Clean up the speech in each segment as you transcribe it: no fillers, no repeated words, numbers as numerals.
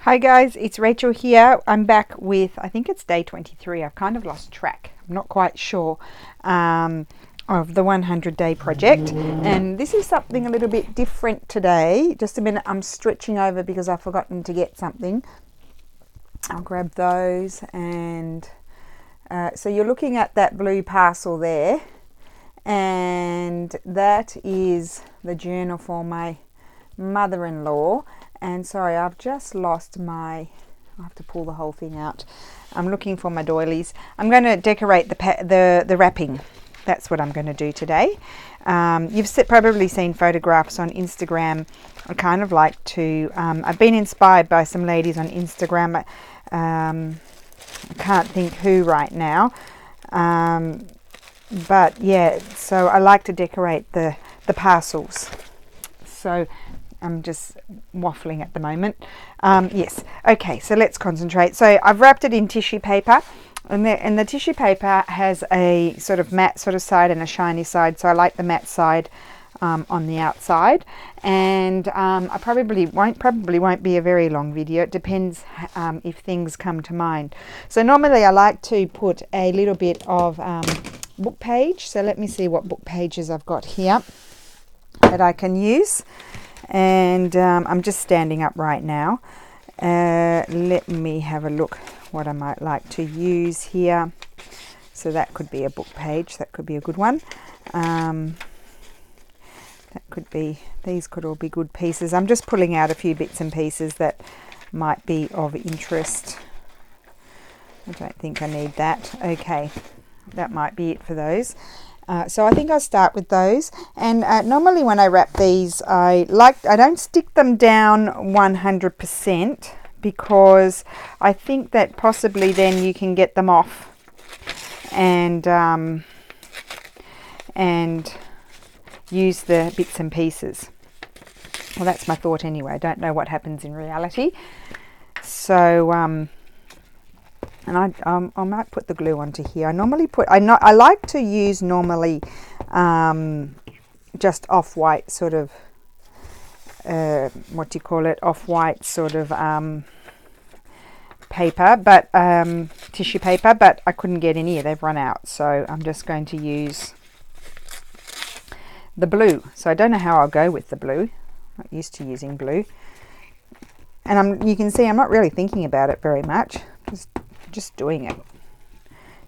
Hi guys, it's Rachel here. I'm back with, I think it's day 23. I've kind of lost track. I'm not quite sure of the 100-day project. And this is something a little bit different today. Just a minute, I'm stretching over because I've forgotten to get something. I'll grab those. And so you're looking at that blue parcel there. And that is the journal for my mother-in-law. And sorry, I've just lost my, I have to pull the whole thing out. I'm looking for my doilies. I'm going to decorate the wrapping. That's what I'm going to do today. You've probably seen photographs on Instagram. I kind of like to, I've been inspired by some ladies on Instagram. I can't think who right now. But yeah, so I like to decorate the parcels. So I'm just waffling at the moment. Yes. Okay, so let's concentrate. So I've wrapped it in tissue paper, and the tissue paper has a sort of matte sort of side and a shiny side. So I like the matte side on the outside. And I probably won't be a very long video. It depends if things come to mind. So normally I like to put a little bit of book page. So let me see what book pages I've got here that I can use. And I'm just standing up right now. Let me have a look what I might like to use here. So that could be a book page. That could be a good one. That could be, these could all be good pieces. I'm just pulling out a few bits and pieces that might be of interest. I don't think I need that. Okay, that might be it for those. So I think I'll start with those. And normally when I wrap these, I don't stick them down 100% because I think that possibly then you can get them off and use the bits and pieces. Well, that's my thought anyway. I don't know what happens in reality. So and I might put the glue onto here. I normally put, I like to use normally just off-white sort of, what do you call it, off-white sort of paper, but tissue paper, but I couldn't get any, they've run out. So I'm just going to use the blue. So I don't know how I'll go with the blue. I'm not used to using blue. And you can see I'm not really thinking about it very much. Just doing it,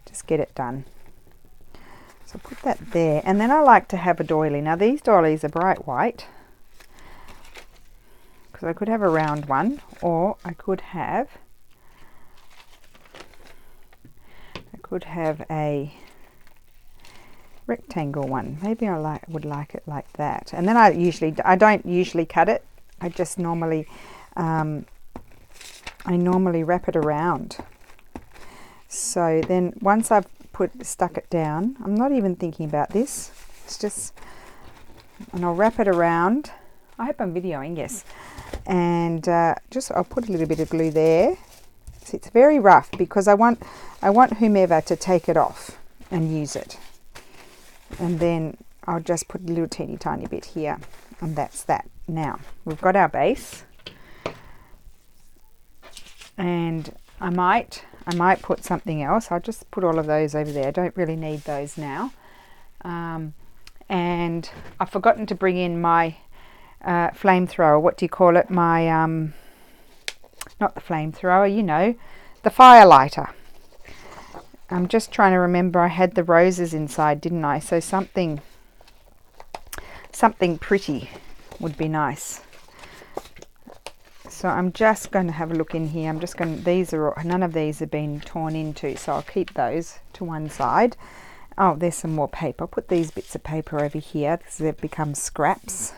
just get it done. So put that there, and then I like to have a doily. Now these doilies are bright white because I could have a round one, or I could have a rectangle one. Maybe I would like it like that. And then I don't usually cut it. I just normally wrap it around. So then once I've stuck it down, I'm not even thinking about this. It's just, and I'll wrap it around. I hope I'm videoing, yes. And I'll put a little bit of glue there. So it's very rough because I want whomever to take it off and use it. And then I'll just put a little teeny tiny bit here, and that's that. Now we've got our base, and I might put something else. I'll just put all of those over there. I don't really need those now. And I've forgotten to bring in my flamethrower. What do you call it? My, not the flamethrower, you know, the fire lighter. I'm just trying to remember. I had the roses inside, didn't I? So something pretty would be nice. So I'm just going to have a look in here. I'm just going to, none of these have been torn into, so I'll keep those to one side. Oh, there's some more paper. I'll put these bits of paper over here because they've become scraps.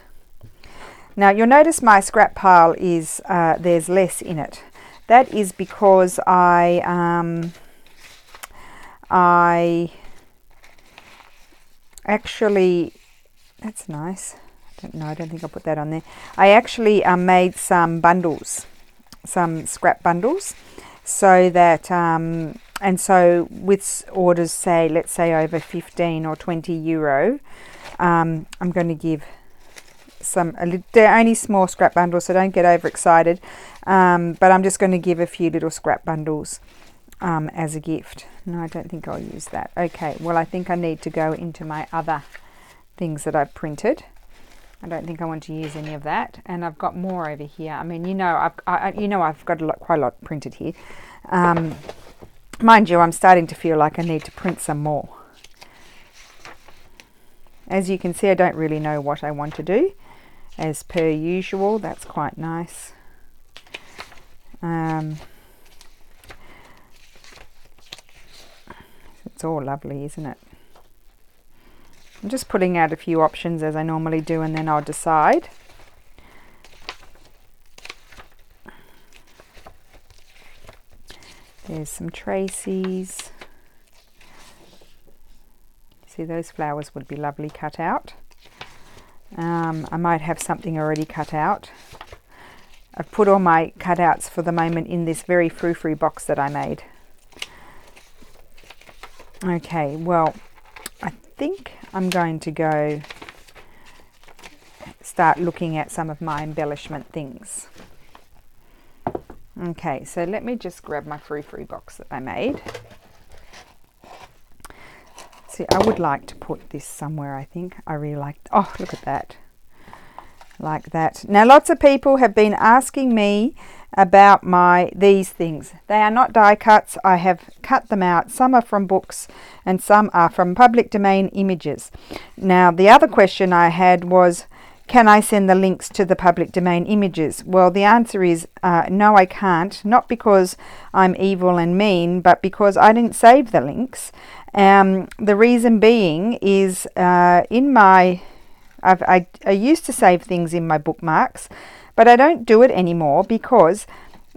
Now you'll notice my scrap pile is, there's less in it. That is because I actually, that's nice. No, I don't think I'll put that on there. I actually made some bundles, some scrap bundles, so that, and so with orders, say, let's say over 15 or 20 euro, I'm going to give some, they're only small scrap bundles, so don't get overexcited. but I'm just going to give a few little scrap bundles as a gift. No, I don't think I'll use that. Okay, well, I think I need to go into my other things that I've printed. I don't think I want to use any of that, and I've got more over here. I mean, I've got quite a lot printed here. Mind you, I'm starting to feel like I need to print some more. As you can see, I don't really know what I want to do. As per usual, that's quite nice. It's all lovely, isn't it? I'm just putting out a few options as I normally do, and then I'll decide. There's some Tracy's. See, those flowers would be lovely cut out. I might have something already cut out. I've put all my cutouts for the moment in this very frou-frou box that I made. Okay, well, I think I'm going to go start looking at some of my embellishment things. Okay, so let me just grab my frou-frou box that I made. See, I would like to put this somewhere, I think. I really like, oh, look at that. Like that. Now, lots of people have been asking me about these things. They are not die cuts. I have cut them out. Some are from books and some are from public domain images. Now, the other question I had was, can I send the links to the public domain images? Well, the answer is no, I can't. Not because I'm evil and mean, but because I didn't save the links. The reason being is I used to save things in my bookmarks, but I don't do it anymore because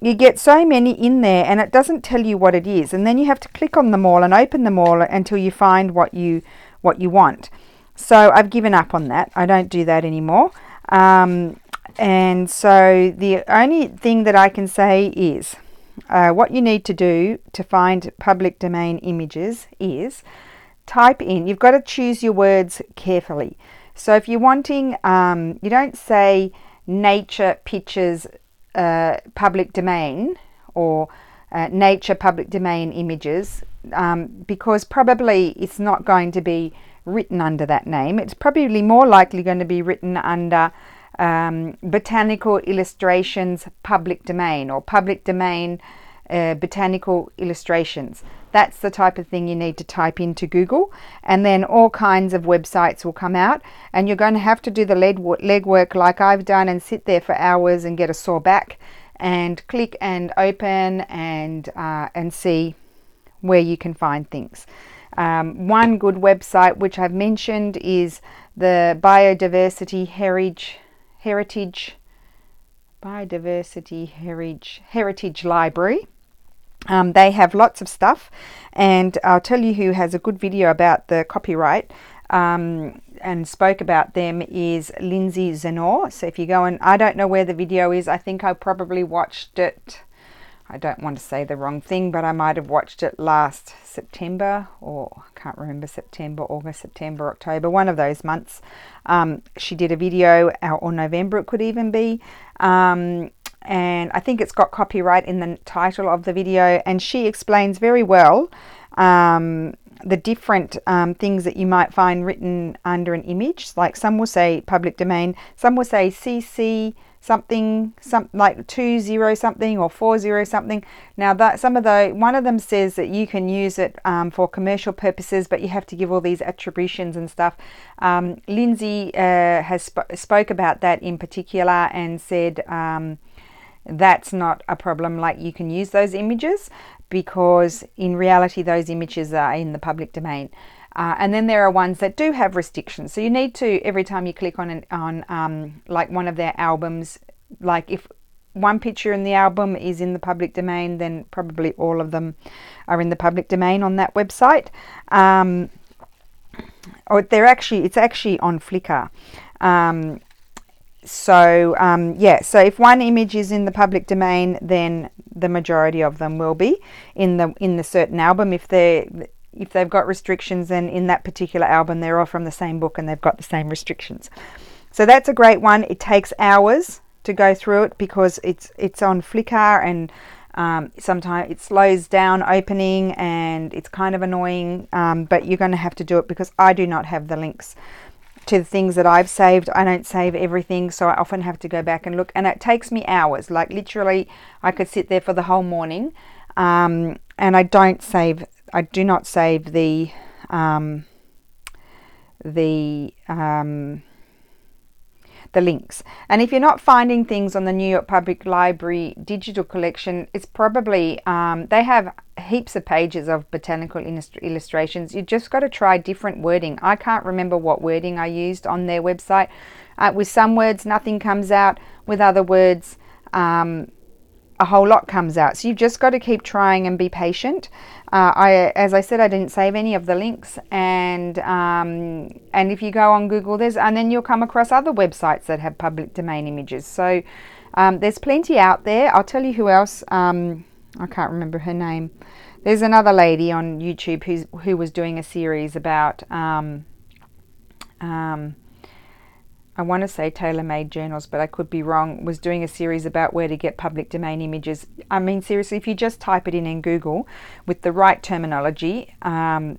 you get so many in there and it doesn't tell you what it is, and then you have to click on them all and open them all until you find what you want. So I've given up on that. I don't do that anymore. And so the only thing that I can say is what you need to do to find public domain images is type in, you've got to choose your words carefully. So if you're wanting, you don't say nature pictures public domain or nature public domain images because probably it's not going to be written under that name. It's probably more likely going to be written under botanical illustrations public domain or public domain botanical illustrations. That's the type of thing you need to type into Google, and then all kinds of websites will come out, and you're going to have to do the legwork like I've done and sit there for hours and get a sore back and click and open and see where you can find things. One good website which I've mentioned is the Biodiversity Heritage Library. They have lots of stuff, and I'll tell you who has a good video about the copyright and spoke about them is Lindsey Zenor. So if you go and, I don't know where the video is, I think I probably watched it, I don't want to say the wrong thing, but I might have watched it last September, or I can't remember, September, August, September, October, one of those months. She did a video, or November it could even be, and I think it's got copyright in the title of the video, and she explains very well the different things that you might find written under an image. Like some will say public domain, some will say CC something, like 20 something or 40 something. Now that one of them says that you can use it for commercial purposes, but you have to give all these attributions and stuff. Lindsey has spoke about that in particular and said that's not a problem. Like, you can use those images because in reality those images are in the public domain. And then there are ones that do have restrictions. So you need to, every time you click on like one of their albums, like if one picture in the album is in the public domain, then probably all of them are in the public domain on that website. Or it's actually on Flickr. Yeah, so if one image is in the public domain, then the majority of them will be in the certain album. If they've got restrictions, then in that particular album they're all from the same book and they've got the same restrictions. So that's a great one. It takes hours to go through it because it's on Flickr, and sometimes it slows down opening and it's kind of annoying, but you're going to have to do it because I do not have the links to the things that I've saved. I don't save everything, so I often have to go back and look, and it takes me hours. Like literally I could sit there for the whole morning, and I do not save the links. And if you're not finding things on the New York Public Library digital collection, it's probably they have heaps of pages of botanical illustrations. You just got to try different wording. I can't remember what wording I used on their website. With some words nothing comes out, with other words a whole lot comes out. So you've just got to keep trying and be patient. As I said, I didn't save any of the links, and if you go on Google, and then you'll come across other websites that have public domain images. So there's plenty out there. I'll tell you who else. I can't remember her name. There's another lady on YouTube who was doing a series about I want to say tailor-made journals, but I could be wrong, was doing a series about where to get public domain images. I mean, seriously, if you just type it in Google with the right terminology,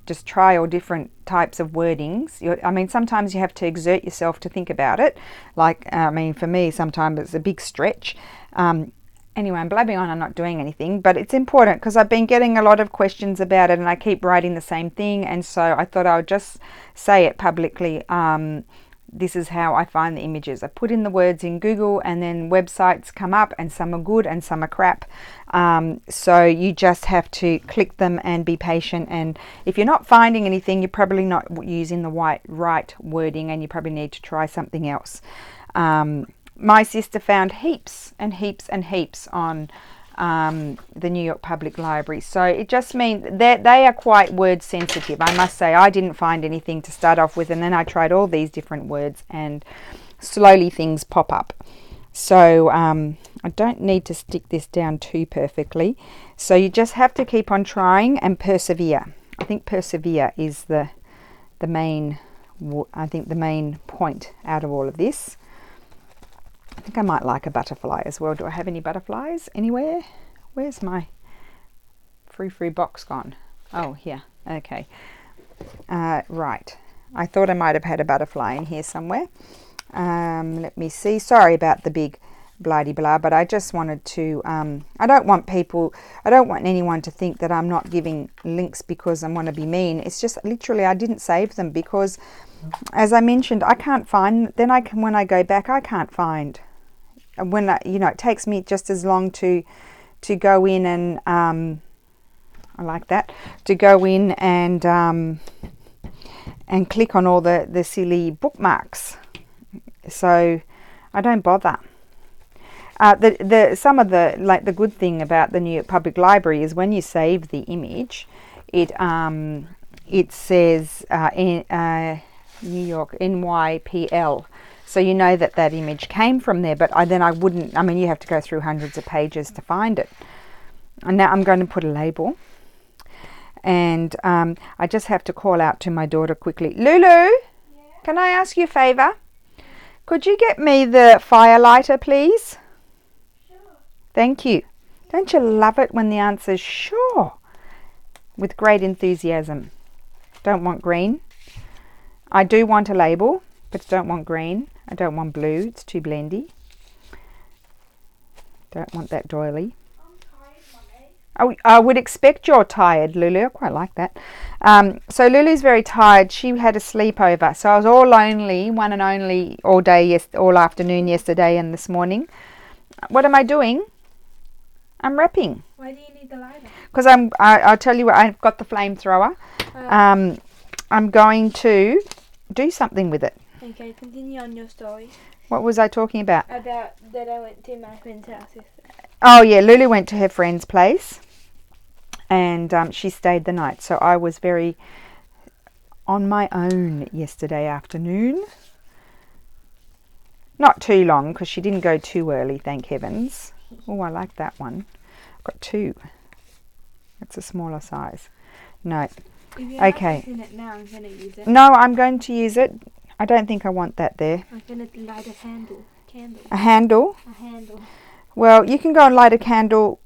just try all different types of wordings. I mean, sometimes you have to exert yourself to think about it. Like, I mean, for me, sometimes it's a big stretch. Anyway, I'm blabbing on, I'm not doing anything, but it's important because I've been getting a lot of questions about it and I keep writing the same thing, and so I thought I would just say it publicly. This is how I find the images. I put in the words in Google, and then websites come up, and some are good and some are crap. So you just have to click them and be patient. And if you're not finding anything, you're probably not using the right wording, and you probably need to try something else. My sister found heaps and heaps and heaps on the New York Public Library. So it just means that they are quite word sensitive. I must say, I didn't find anything to start off with, and then I tried all these different words, and slowly things pop up. So I don't need to stick this down too perfectly. So you just have to keep on trying and persevere. I think persevere is the main point out of all of this. I think I might like a butterfly as well. Do I have any butterflies anywhere? Where's my free box gone? Oh, here. Okay. Right. I thought I might have had a butterfly in here somewhere. Let me see. Sorry about the big blah-de-blah, but I just wanted to... I don't want anyone to think that I'm not giving links because I want to be mean. It's just literally I didn't save them because, as I mentioned, I can't find... Then when I go back, I can't find... it takes me just as long to go in and I like that, to go in and click on all the silly bookmarks. So I don't bother. The good thing about the New York Public Library is when you save the image, it says New York NYPL. So you know that image came from there, but I wouldn't, I mean, you have to go through hundreds of pages to find it. And now I'm going to put a label. And I just have to call out to my daughter quickly. Lulu, yeah? Can I ask you a favour? Could you get me the fire lighter, please? Sure. Thank you. Don't you love it when the answer's sure? With great enthusiasm. Don't want green. I do want a label, but don't want green. I don't want blue, it's too blendy. Don't want that doily. I'm tired, Mummy. I would expect you're tired, Lulu. I quite like that. So Lulu's very tired. She had a sleepover. So I was all lonely, one and only, all day, all afternoon yesterday and this morning. What am I doing? I'm wrapping. Why do you need the lighter? Because I'll tell you what, I've got the flamethrower. I'm going to do something with it. Okay, continue on your story. What was I talking about? About that I went to my friend's house yesterday. Oh yeah, Lulu went to her friend's place and she stayed the night. So I was very on my own yesterday afternoon. Not too long because she didn't go too early, thank heavens. Oh, I like that one. I've got two. It's a smaller size. No. If you're okay. not using it now, I'm going to use it. No, I'm going to use it. I don't think I want that there. I'm going to light a candle. Candle. A handle. A handle. Well, you can go and light a candle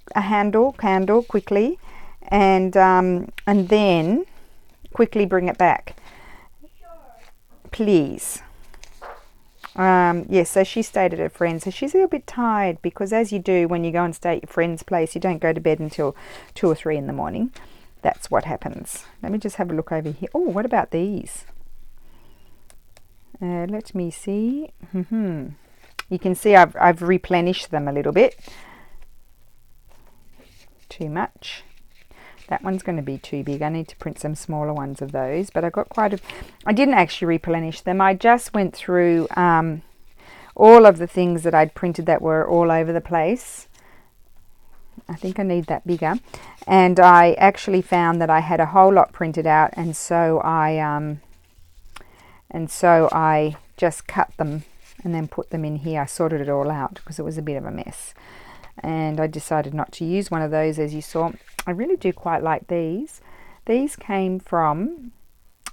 quickly, and then quickly bring it back, please. Yes, so she stayed at her friend's. So she's a little bit tired because, as you do when you go and stay at your friend's place, you don't go to bed until 2 or 3 in the morning. That's what happens. Let me just have a look over here. Oh, what about these? Let me see. You can see I've replenished them a little bit. Too much. That one's going to be too big. I need to print some smaller ones of those. But I got quite a... I didn't actually replenish them. I just went through all of the things that I'd printed that were all over the place. I think I need that bigger. And I actually found that I had a whole lot printed out, and so I just cut them and then put them in here. I sorted it all out because it was a bit of a mess. And I decided not to use one of those, as you saw. I really do quite like these. These came from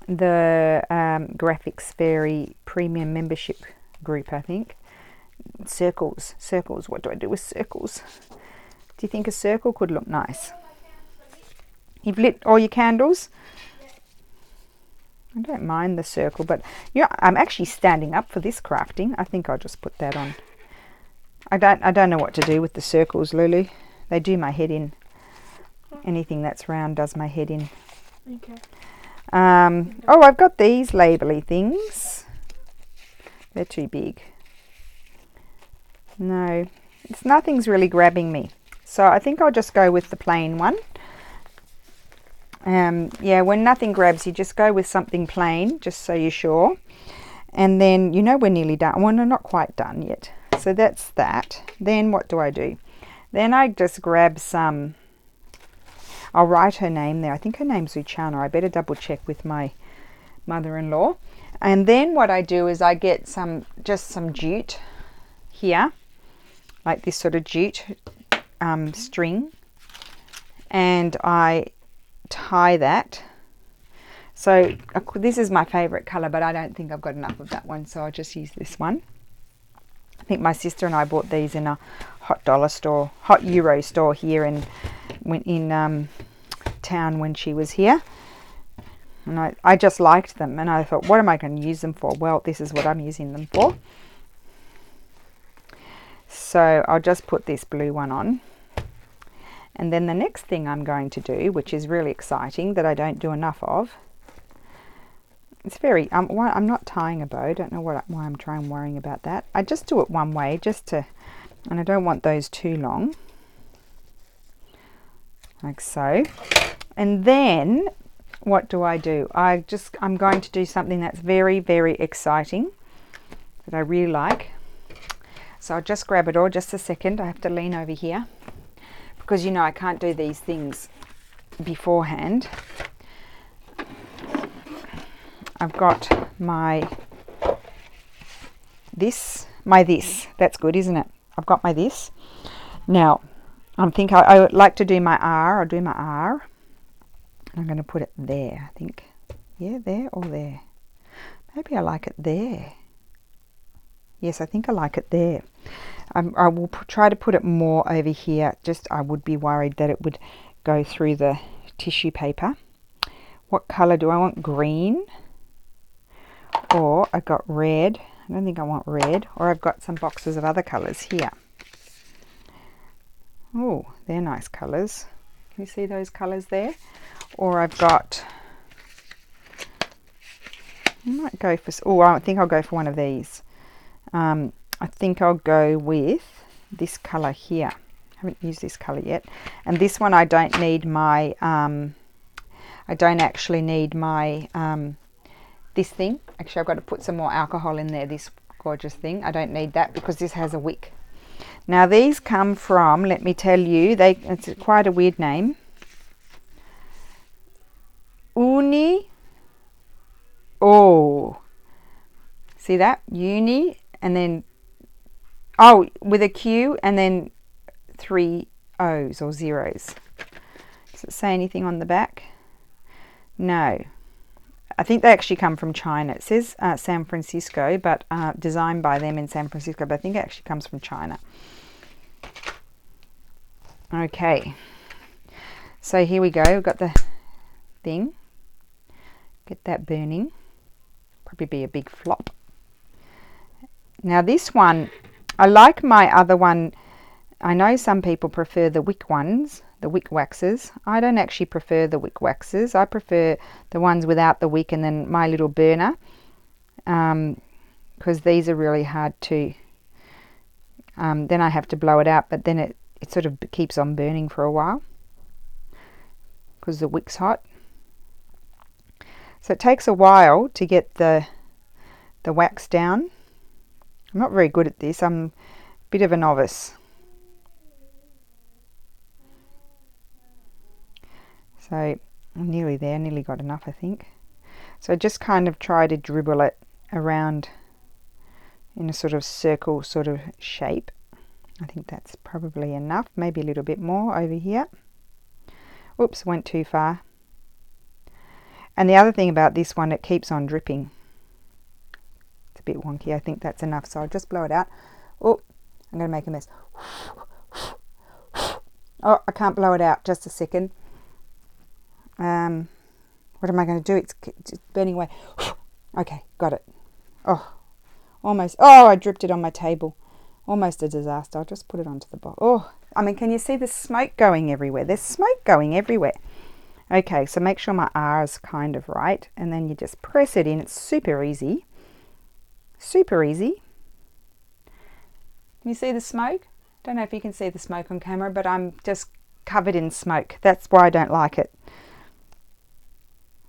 the Graphics Fairy Premium Membership group, I think. Circles. What do I do with circles? Do you think a circle could look nice? You've lit all your candles? I don't mind the circle, but I'm actually standing up for this crafting. I think I'll just put that on. I don't know what to do with the circles, Lulu. They do my head in. Anything that's round does my head in. Okay. Oh, I've got these labelly things. They're too big. No, nothing's really grabbing me. So I think I'll just go with the plain one. Yeah, when nothing grabs you, just go with something plain, just so you're sure. And then, we're nearly done. Well, no, not quite done yet. So that's that. Then what do? Then I just grab some... I'll write her name there. I think her name's Uchana. I better double check with my mother-in-law. And then what I do is I get just some jute here, like this sort of jute string, and I tie that. So this is my favorite color, but I don't think I've got enough of that one, so I'll just use this one. I think my sister and I bought these in a hot euro store here in town when she was here, and I just liked them, and I thought, what am I going to use them for? Well, this is what I'm using them for. So I'll just put this blue one on. And then the next thing I'm going to do, which is really exciting, that I don't do enough of, it's very, I'm not tying a bow. I don't know why I'm worrying about that. I just do it one way, and I don't want those too long. Like so. And then, what do? I'm going to do something that's very, very exciting, that I really like. So I'll just grab it all, just a second. I have to lean over here, because I can't do these things beforehand. I've got my this. That's good, isn't it? I've got my this. Now, I'm thinking I would like to do my R. I'll do my R. And I'm going to put it there, I think. Yeah, there or there. Maybe I like it there. Yes, I think I like it there. I will try to put it more over here. I would be worried that it would go through the tissue paper. What colour do I want? Green. Or I got red. I don't think I want red. Or I've got some boxes of other colours here. Oh, they're nice colours. Can you see those colours there? Or I've got... I might go for... Oh, I think I'll go for one of these. I think I'll go with this colour here. I haven't used this colour yet. And this one I don't need my... I don't actually need my... this thing. Actually, I've got to put some more alcohol in there, this gorgeous thing. I don't need that because this has a wick. Now these come from, let me tell you, it's quite a weird name. Uni. Oh. See that? Uni, and then, with a Q and then 3 O's or zeros. Does it say anything on the back? No. I think they actually come from China. It says San Francisco, but designed by them in San Francisco, but I think it actually comes from China. Okay, so here we go. We've got the thing. Get that burning. Probably be a big flop. Now this one, I like my other one. I know some people prefer the wick ones, the wick waxes. I don't actually prefer the wick waxes. I prefer the ones without the wick and then my little burner, because these are really hard to, then I have to blow it out, but then it sort of keeps on burning for a while because the wick's hot. So it takes a while to get the wax down. I'm not very good at this. I'm a bit of a novice. So I'm nearly there, nearly got enough, I think. So just kind of try to dribble it around in a sort of circle sort of shape. I think that's probably enough, maybe a little bit more over here. Oops, went too far. And the other thing about this one, it keeps on dripping. It's a bit wonky. I think that's enough, so I'll just blow it out. Oh, I'm going to make a mess. Oh, I can't blow it out. Just a second. What am I going to do? It's burning away. Okay, got it. Oh, almost. Oh, I dripped it on my table. Almost a disaster. I'll just put it onto the box. Oh, I mean, can you see the smoke going everywhere? There's smoke going everywhere. Okay, so make sure my R is kind of right, and then you just press it in. It's super easy. Super easy. Can you see the smoke? Don't know if you can see the smoke on camera, but I'm just covered in smoke. That's why I don't like it.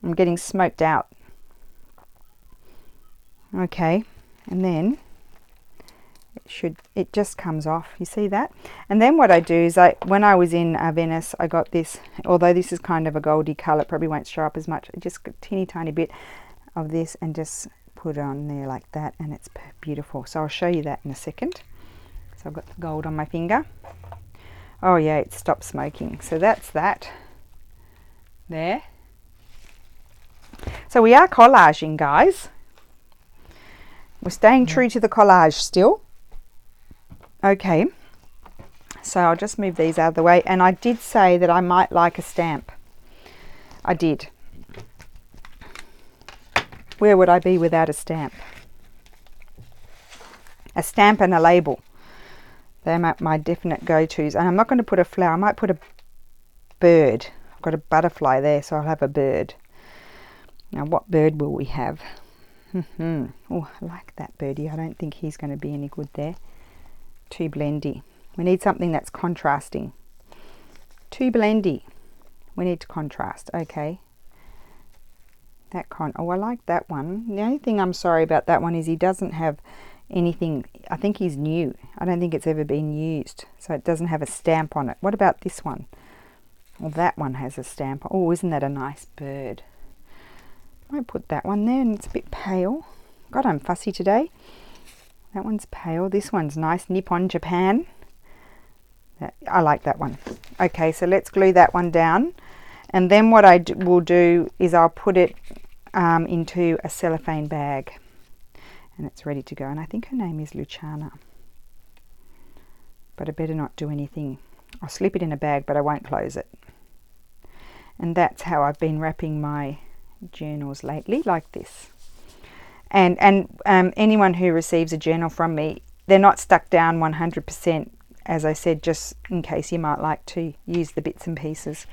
I'm getting smoked out. Okay, and then it just comes off. You see that? And then what I do is when I was in Venice, I got this, although this is kind of a goldy colour, it probably won't show up as much, just a teeny tiny bit of this and just put it on there like that, and it's beautiful. So I'll show you that in a second. So I've got the gold on my finger. Oh yeah, it stopped smoking. So that's that there. So we are collaging, guys. We're staying true to the collage still. Okay, so I'll just move these out of the way, and I did say that I might like a stamp. I did. Where would I be without a stamp? A stamp and a label. They're my definite go-tos. And I'm not going to put a flower. I might put a bird. I've got a butterfly there, so I'll have a bird. Now, what bird will we have? Oh, I like that birdie. I don't think he's going to be any good there. Too blendy. We need something that's contrasting. Too blendy. We need to contrast. Okay. Oh, I like that one. The only thing I'm sorry about that one is he doesn't have anything. I think he's new. I don't think it's ever been used. So it doesn't have a stamp on it. What about this one? Well, that one has a stamp. Oh, isn't that a nice bird? I might put that one there, and it's a bit pale. God, I'm fussy today. That one's pale. This one's nice. Nippon Japan. I like that one. Okay, so let's glue that one down. And then what I will do is I'll put it into a cellophane bag. And it's ready to go. And I think her name is Luciana. But I better not do anything. I'll slip it in a bag, but I won't close it. And that's how I've been wrapping my journals lately, like this. And anyone who receives a journal from me, they're not stuck down 100%, as I said, just in case you might like to use the bits and pieces.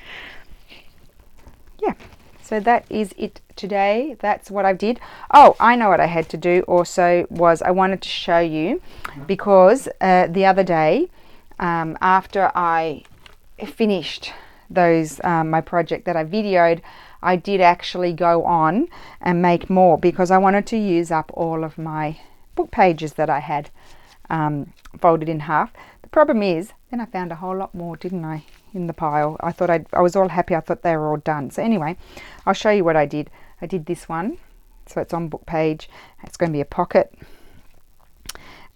Yeah, so that is it today. That's what I did. Oh, I know what I had to do also was I wanted to show you, because the other day, after I finished those my project that I videoed, I did actually go on and make more, because I wanted to use up all of my book pages that I had folded in half. The problem is, then I found a whole lot more, didn't I, in the pile. I thought I was all happy. I thought they were all done. So anyway, I'll show you what I did. I did this one. So it's on book page. It's going to be a pocket.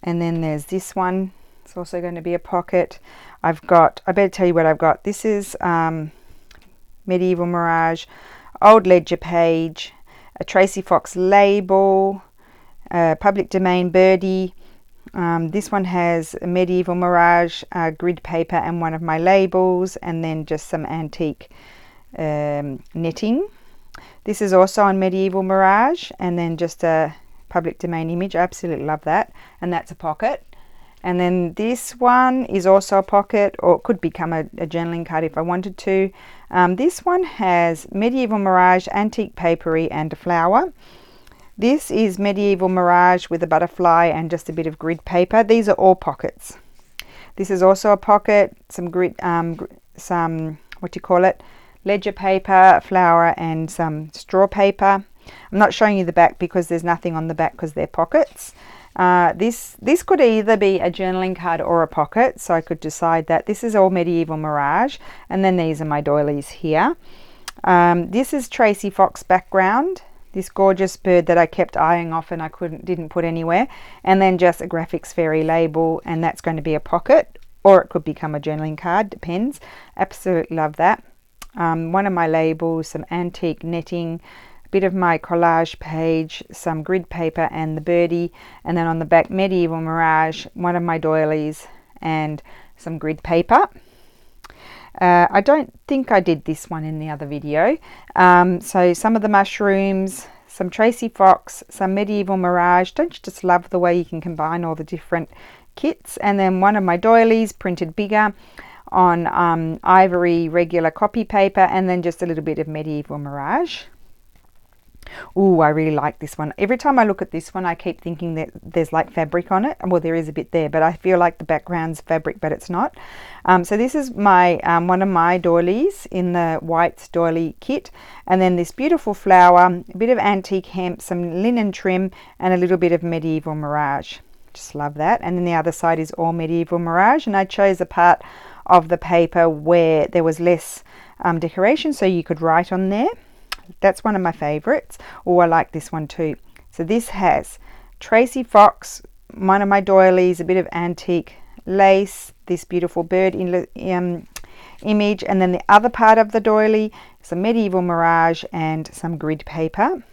And then there's this one. It's also going to be a pocket. I better tell you what I've got. This is Medieval Mirage, Old Ledger page, a Tracy Fox label, public domain birdie. This one has a Medieval Mirage grid paper and one of my labels, and then just some antique netting. This is also on Medieval Mirage, and then just a public domain image. I absolutely love that, and that's a pocket. And then this one is also a pocket, or it could become a journaling card if I wanted to. This one has Medieval Mirage, antique papery, and a flower. This is Medieval Mirage with a butterfly and just a bit of grid paper. These are all pockets. This is also a pocket, some grid, ledger paper, flower, and some straw paper. I'm not showing you the back because there's nothing on the back because they're pockets. This could either be a journaling card or a pocket, so I could decide that. This is all Medieval Mirage, and then these are my doilies here. This is Tracy Fox background, this gorgeous bird that I kept eyeing off and I didn't put anywhere, and then just a Graphics Fairy label, and that's going to be a pocket, or it could become a journaling card, depends. Absolutely love that. One of my labels, some antique netting, bit of my collage page, some grid paper and the birdie, and then on the back Medieval Mirage, one of my doilies and some grid paper. I don't think I did this one in the other video. So some of the mushrooms, some Tracy Fox, some Medieval Mirage. Don't you just love the way you can combine all the different kits? And then one of my doilies printed bigger on ivory regular copy paper, and then just a little bit of Medieval Mirage. Oh, I really like this one. Every time I look at this one, I keep thinking that there's like fabric on it. Well, there is a bit there, but I feel like the background's fabric, but it's not. So this is my one of my doilies in the White's doily kit, and then this beautiful flower, a bit of antique hemp, some linen trim, and a little bit of Medieval Mirage. Just love that. And then the other side is all Medieval Mirage, and I chose a part of the paper where there was less decoration, so you could write on there. That's one of my favorites. Oh, I like this one too. So this has Tracy Fox, one of my doilies, a bit of antique lace, this beautiful bird image, and then the other part of the doily, some Medieval Mirage and some grid paper.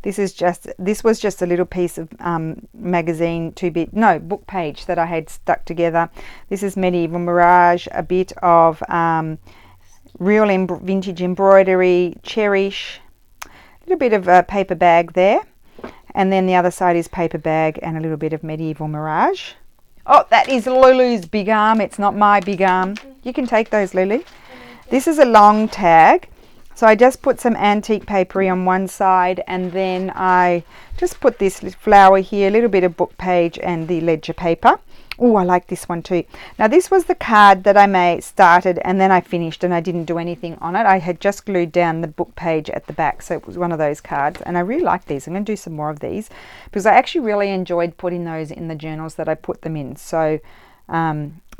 This was just a little piece of magazine, book page that I had stuck together. This is Medieval Mirage, a bit of real vintage embroidery, cherish, a little bit of a paper bag there, and then the other side is paper bag and a little bit of Medieval Mirage. Oh, that is Lulu's big arm. It's not my big arm. You can take those, Lulu. This is a long tag, so I just put some antique papery on one side, and then I just put this flower here, a little bit of book page and the ledger paper. Oh, I like this one too. Now this was the card that I started and then I finished, and I didn't do anything on it. I had just glued down the book page at the back, so it was one of those cards, and I really like these. I'm going to do some more of these because I actually really enjoyed putting those in the journals that I put them in. So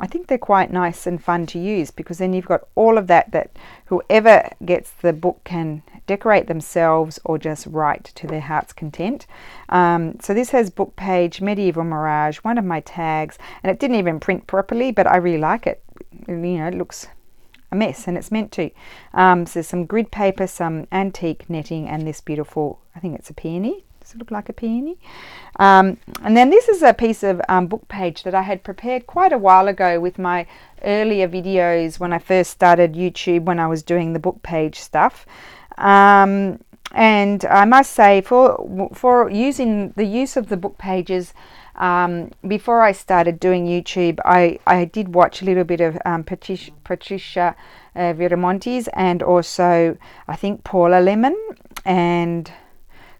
I think they're quite nice and fun to use, because then you've got all of that whoever gets the book can decorate themselves or just write to their heart's content. So this has book page, Medieval Mirage, one of my tags, and it didn't even print properly, but I really like it. You know, it looks a mess, and it's meant to. So some grid paper, some antique netting, and this beautiful, I think it's a peony. Does it look like a peony? And then this is a piece of book page that I had prepared quite a while ago with my earlier videos when I first started YouTube, when I was doing the book page stuff. And I must say, for using the use of the book pages, before I started doing YouTube, I did watch a little bit of Patricia Viramontes, and also I think Paula Lemon and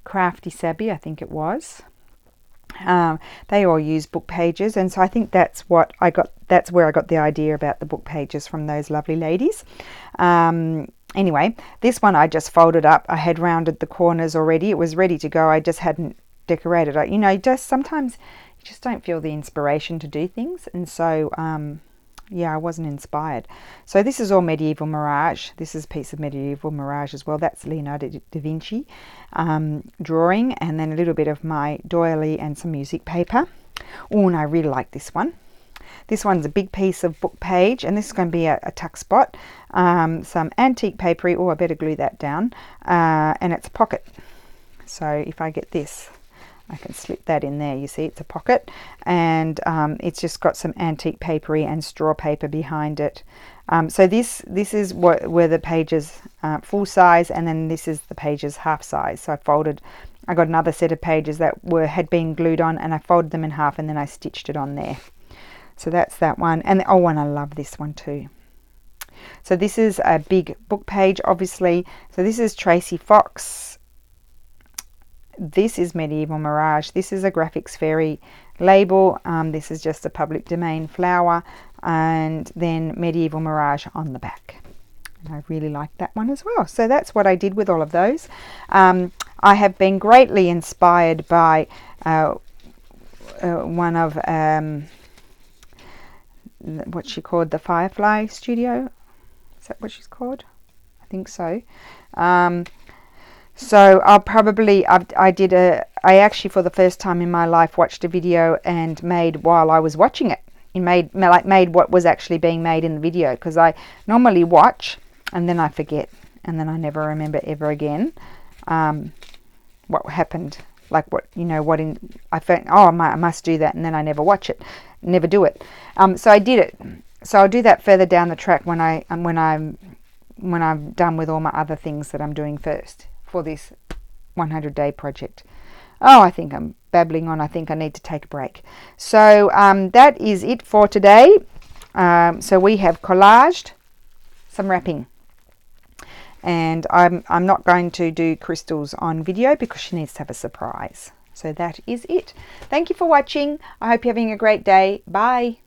Crafty Sabby, I think it was. They all use book pages, and so I think that's where I got the idea about the book pages, from those lovely ladies. Anyway, this one I just folded up. I had rounded the corners already. It was ready to go. I just hadn't decorated it. You know, just sometimes you just don't feel the inspiration to do things, and so yeah, I wasn't inspired. So this is all Medieval Mirage. This is a piece of Medieval Mirage as well. That's Leonardo da Vinci drawing, and then a little bit of my doily and some music paper. Oh, and I really like this one. This one's a big piece of book page, and this is going to be a tuck spot. Some antique papery. Oh, I better glue that down. And it's a pocket. So if I get this, I can slip that in there. You see, it's a pocket, and it's just got some antique papery and straw paper behind it. So this is where the pages full size, and then this is the pages half size. So I got another set of pages that had been glued on, and I folded them in half, and then I stitched it on there. So that's that one. And oh, and I love this one too. So this is a big book page, obviously. So this is Tracy Fox. This is Medieval Mirage. This is a Graphics Fairy label. This is just a public domain flower, and then Medieval Mirage on the back. And I really like that one as well. So that's what I did with all of those. I have been greatly inspired by one of what's she called, the Firefly Studio. Is that what she's called? I think so. So I'll probably, I actually for the first time in my life watched a video and made while I was watching it. Made what was actually being made in the video, because I normally watch and then I forget, and then I never remember ever again what happened. Like I felt, oh, I must do that, and then I never watch it, never do it. So I did it. So I'll do that further down the track when I'm done with all my other things that I'm doing first for this 100-day project. Oh, I think I'm babbling on. I think I need to take a break. So that is it for today. So we have collaged some wrapping, and I'm not going to do Crystal's on video because she needs to have a surprise. So that is it. Thank you for watching. I hope you're having a great day. Bye.